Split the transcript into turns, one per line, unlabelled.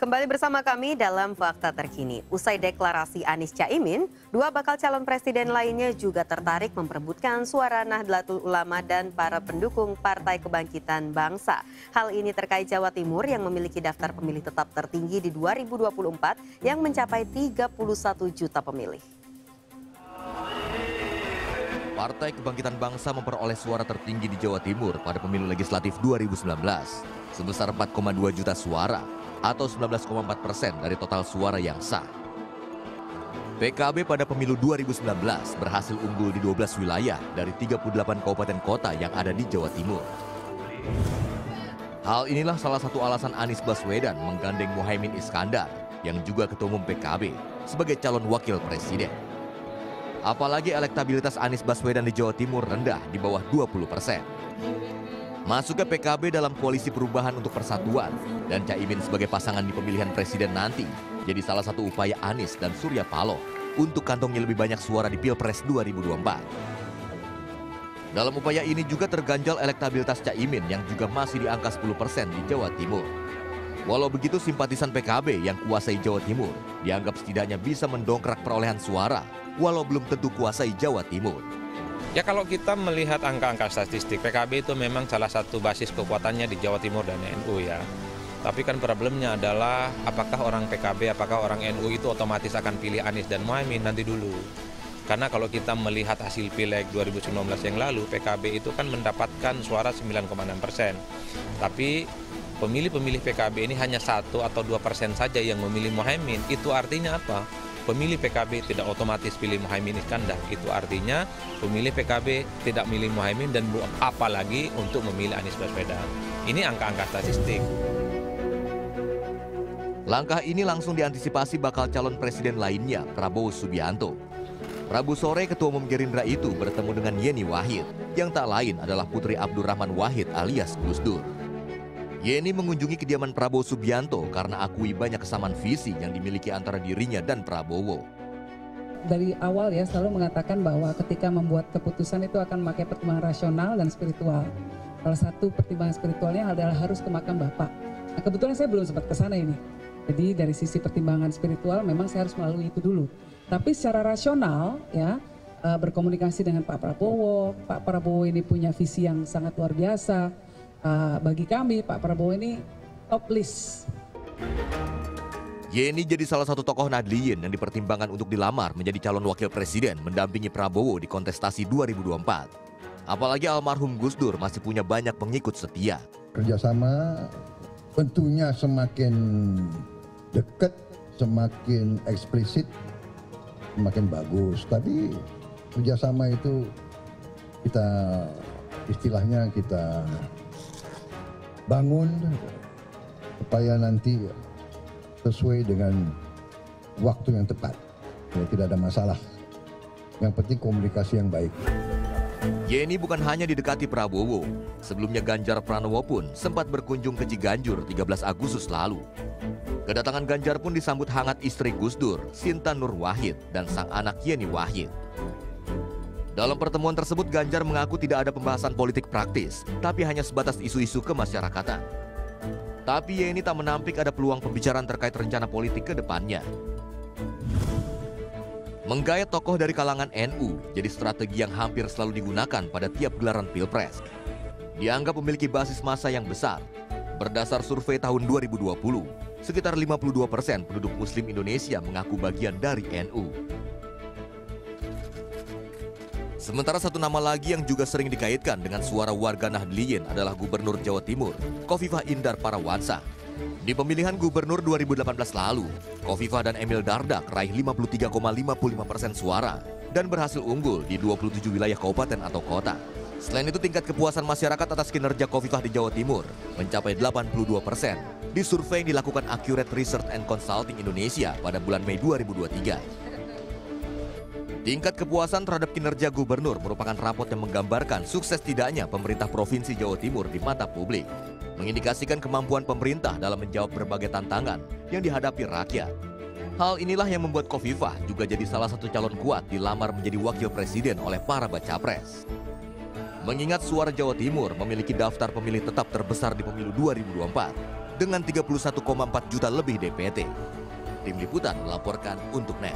Kembali bersama kami dalam Fakta Terkini. Usai deklarasi Anies Caimin, dua bakal calon presiden lainnya juga tertarik memperebutkan suara Nahdlatul Ulama dan para pendukung Partai Kebangkitan Bangsa. Hal ini terkait Jawa Timur yang memiliki daftar pemilih tetap tertinggi di 2024 yang mencapai 31 juta pemilih.
Partai Kebangkitan Bangsa memperoleh suara tertinggi di Jawa Timur pada pemilu legislatif 2019 sebesar 4,2 juta suara atau 19,4% dari total suara yang sah. PKB pada pemilu 2019 berhasil unggul di 12 wilayah dari 38 kabupaten kota yang ada di Jawa Timur. Hal inilah salah satu alasan Anies Baswedan menggandeng Muhaimin Iskandar yang juga Ketua Umum PKB sebagai calon wakil presiden. Apalagi elektabilitas Anies Baswedan di Jawa Timur rendah di bawah 20%. Masuknya PKB dalam koalisi perubahan untuk persatuan dan Caimin sebagai pasangan di pemilihan presiden nanti jadi salah satu upaya Anies dan Surya Paloh untuk kantongi lebih banyak suara di Pilpres 2024. Dalam upaya ini juga terganjal elektabilitas Caimin yang juga masih di angka 10% di Jawa Timur. Walau begitu, simpatisan PKB yang kuasai Jawa Timur dianggap setidaknya bisa mendongkrak perolehan suara walau belum tentu kuasai Jawa Timur.
Ya, kalau kita melihat angka-angka statistik, PKB itu memang salah satu basis kekuatannya di Jawa Timur dan NU ya. Tapi kan problemnya adalah apakah orang PKB, apakah orang NU itu otomatis akan pilih Anies dan Muhaimin nanti dulu. Karena kalau kita melihat hasil Pileg 2019 yang lalu, PKB itu kan mendapatkan suara 9,6%. Tapi pemilih-pemilih PKB ini hanya 1 atau 2% saja yang memilih Muhaimin. Itu artinya apa? Pemilih PKB tidak otomatis pilih Muhaimin Iskandar. Itu artinya pemilih PKB tidak milih Muhaimin dan apalagi untuk memilih Anies Baswedan. Ini angka-angka statistik.
Langkah ini langsung diantisipasi bakal calon presiden lainnya, Prabowo Subianto. Rabu sore Ketua Umum Gerindra itu bertemu dengan Yeni Wahid, yang tak lain adalah putri Abdurrahman Wahid alias Gus Dur. Yeni mengunjungi kediaman Prabowo Subianto karena akui banyak kesamaan visi yang dimiliki antara dirinya dan Prabowo.
Dari awal ya selalu mengatakan bahwa ketika membuat keputusan itu akan memakai pertimbangan rasional dan spiritual. Salah satu pertimbangan spiritualnya adalah harus ke makam Bapak. Nah, kebetulan saya belum sempat ke sana ini. Jadi dari sisi pertimbangan spiritual memang saya harus melalui itu dulu. Tapi secara rasional ya berkomunikasi dengan Pak Prabowo. Pak Prabowo ini punya visi yang sangat luar biasa. Bagi kami Pak Prabowo ini top list.
Yeni jadi salah satu tokoh Nahdliyin yang dipertimbangkan untuk dilamar menjadi calon wakil presiden mendampingi Prabowo di kontestasi 2024. Apalagi almarhum Gus Dur masih punya banyak pengikut setia.
Kerjasama tentunya semakin dekat, semakin eksplisit, semakin bagus. Tapi kerjasama itu kita istilahnya kita bangun supaya nanti sesuai dengan waktu yang tepat. Ya, tidak ada masalah. Yang penting komunikasi yang baik.
Yeni bukan hanya didekati Prabowo. Sebelumnya Ganjar Pranowo pun sempat berkunjung ke Ciganjur 13 Agustus lalu. Kedatangan Ganjar pun disambut hangat istri Gus Dur, Sinta Nur Wahid, dan sang anak Yeni Wahid. Dalam pertemuan tersebut, Ganjar mengaku tidak ada pembahasan politik praktis, tapi hanya sebatas isu-isu kemasyarakatan. Tapi Yeni tak menampik ada peluang pembicaraan terkait rencana politik ke depannya. Menggait tokoh dari kalangan NU jadi strategi yang hampir selalu digunakan pada tiap gelaran Pilpres. Dianggap memiliki basis massa yang besar. Berdasar survei tahun 2020, sekitar 52% penduduk Muslim Indonesia mengaku bagian dari NU. Sementara satu nama lagi yang juga sering dikaitkan dengan suara warga Nahdliyin adalah Gubernur Jawa Timur, Khofifah Indar Parawansa. Di pemilihan Gubernur 2018 lalu, Khofifah dan Emil Dardak raih 53,55% suara dan berhasil unggul di 27 wilayah kabupaten atau kota. Selain itu, tingkat kepuasan masyarakat atas kinerja Khofifah di Jawa Timur mencapai 82% di survei yang dilakukan Accurate Research and Consulting Indonesia pada bulan Mei 2023. Tingkat kepuasan terhadap kinerja gubernur merupakan rapot yang menggambarkan sukses tidaknya pemerintah Provinsi Jawa Timur di mata publik, mengindikasikan kemampuan pemerintah dalam menjawab berbagai tantangan yang dihadapi rakyat. Hal inilah yang membuat Khofifah juga jadi salah satu calon kuat dilamar menjadi wakil presiden oleh para baca pres. Mengingat suara Jawa Timur memiliki daftar pemilih tetap terbesar di pemilu 2024 dengan 31,4 juta lebih DPT. Tim Liputan melaporkan untuk NET.